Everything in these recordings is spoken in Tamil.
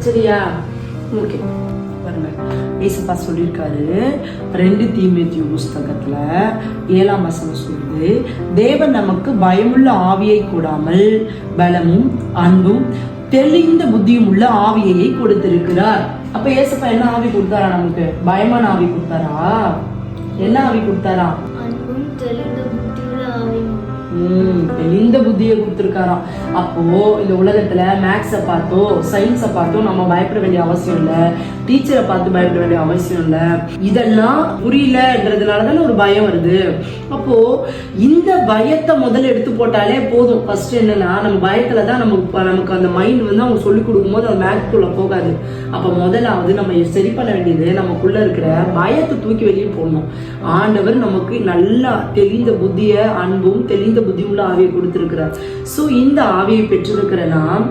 சரியா? ஓகே, பாருங்க ஏசப்பா சொல்லியிருக்காரு 2 தீமோத்தேயு புஸ்தகத்துல 7ஆம் வசனம் சொல்லுது, தேவன் நமக்கு பயமுள்ள ஆவியை கூடாமல் பலமும் அன்பும் தெளிந்த புத்தியும் உள்ள ஆவியை கொடுத்திருக்கிறார். அப்ப ஏசப்பா என்ன ஆவி கொடுத்தாரா? நமக்கு பயமான ஆவி கொடுத்தாரா? என்ன ஆவி கொடுத்தாரா? தெளிந்த புத்தியை கொடுத்திருக்காராம். அப்போ இந்த உலகத்துல மேக்ஸை பார்த்தோ சயின்ஸை பார்த்தோ நம்ம பயப்பட வேண்டிய அவசியம் இல்ல, டீச்சரை பார்த்து பயப்பட வேண்டிய அவசியம் இல்ல. இதெல்லாம் புரியலன்றதுனாலதானே ஒரு பயம் வருது. அப்போ இந்த பயத்தை முதல்ல எடுத்து போட்டாலே போதும். ஃபர்ஸ்ட் என்னன்னா, நம்ம பயத்துலதான் நமக்கு அந்த மைண்ட் வந்து அவங்க சொல்லி கொடுக்கும் போது அது மேக்ஸ்குள்ள போகாது. அப்ப முதலாவது நம்ம சரி பண்ண வேண்டியது நமக்குள்ள இருக்கிற பயத்தை தூக்கி வெளியே போடணும். ஆண்டவர் நமக்கு நல்லா தெளிந்த புத்திய அன்பும் தெளிந்த புத்தி உள்ள ஆவியை கொடுத்திருக்கிறார். சோ இந்த ஆவியை பெற்றிருக்கிற நாம்,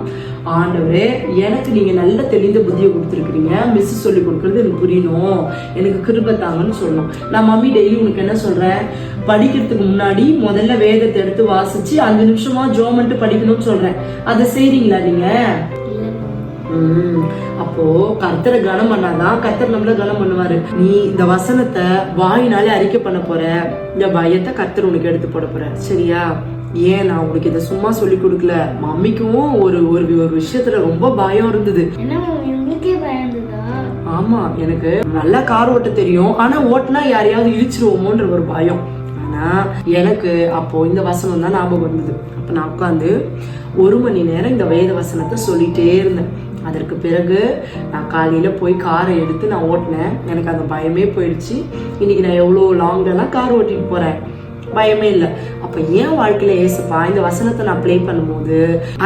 ஆண்டவரே எனக்கு நீங்க நல்ல தெளிந்த புத்தியை கொடுத்துருக்கீங்க, மிஸ் சொல்லி கொடுக்கறது எனக்கு புரியணும், எனக்கு கிருபை தாங்கன்னு சொல்லணும். நான் மம்மி டெய்லி உனக்கு என்ன சொல்றேன், படிக்கிறதுக்கு முன்னாடி முதல்ல வேதத்தை எடுத்து வாசிச்சு 5 நிமிஷமா ஜோமெண்ட் படிக்கணும்னு சொல்றேன். அதை செய்றீங்களா நீங்க? அப்போ கர்த்தரை கனம் பண்ணாதான் கர்த்தர் நம்மள கனம் பண்ணுவாரு. நீ இந்த வசனத்தை வாயினாலே அறிக்கை பண்ண போற, இந்த பயத்தை கர்த்தர் உனக்கு எடுத்து போட போற. சரியா? ஏன் நான் உனக்கு இதை சும்மா சொல்லி கொடுக்கல, மம்மிக்கும் ஒரு ஒரு விஷயத்துல ரொம்ப பயம் இருந்தது. ஆமா, எனக்கு நல்லா கார் ஓட்ட தெரியும், ஆனா ஓட்டினா யாரையாவது இழிச்சிருவோமோன்ற ஒரு பயம். ஆனா எனக்கு அப்போ இந்த வசனம் தான் ஞாபகம் இருந்தது. அப்ப நான் உட்காந்து 1 மணி நேரம் இந்த வேத வசனத்தை சொல்லிட்டே இருந்தேன். அதற்கு பிறகு நான் காலையில போய் காரை எடுத்து நான் ஓட்டினேன். எனக்கு அந்த பயமே போயிடுச்சு. இன்னைக்கு நான் எவ்வளவு லாங்லாம் கார் ஓட்டிட்டு போறேன், பயமே இல்லை. அப்ப ஏன் வாழ்க்கையில ஏசப்பா இந்த வசனத்தை நான் ப்ளே பண்ணும்போது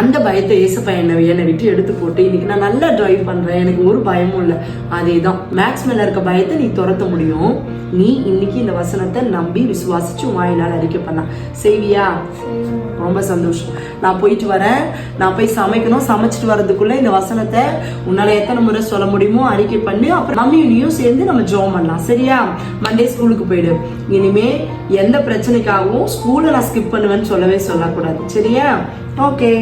அந்த பயத்தை ஏசப்பா என்னை விட்டு எடுத்து போட்டு இன்னைக்கு நான் நல்லா டிரைவ் பண்றேன், எனக்கு ஒரு பயமும் இல்லை. அதேதான், மேக்ஸ் மேல இருக்க பயத்தை நீ துரத்த முடியும். நீ இன்னைக்கு இந்த வசனத்தை நம்பி விசுவாசிச்சு வாயினால் அறிக்கை பண்ண செய்வியா? ரொம்ப சந்தோஷம். நான் போயிட்டு வரேன், நான் போய் சமைக்கணும். சமைச்சிட்டு வர்றதுக்குள்ள இந்த வசனத்தை உன்னால எத்தனை முறை சொல்ல முடியுமோ அறிக்கை பண்ணு. அப்புறம் மம்மியும் சேர்ந்து நம்ம ஜெபம் பண்ணலாம். சரியா? மண்டே ஸ்கூலுக்கு போயிடு. இனிமே எந்த பிரச்சனைக்காகவும் ஸ்கூல்ல நான் ஸ்கிப் பண்ணுவேன்னு சொல்லவே சொல்லக்கூடாது. சரியா? ஓகே.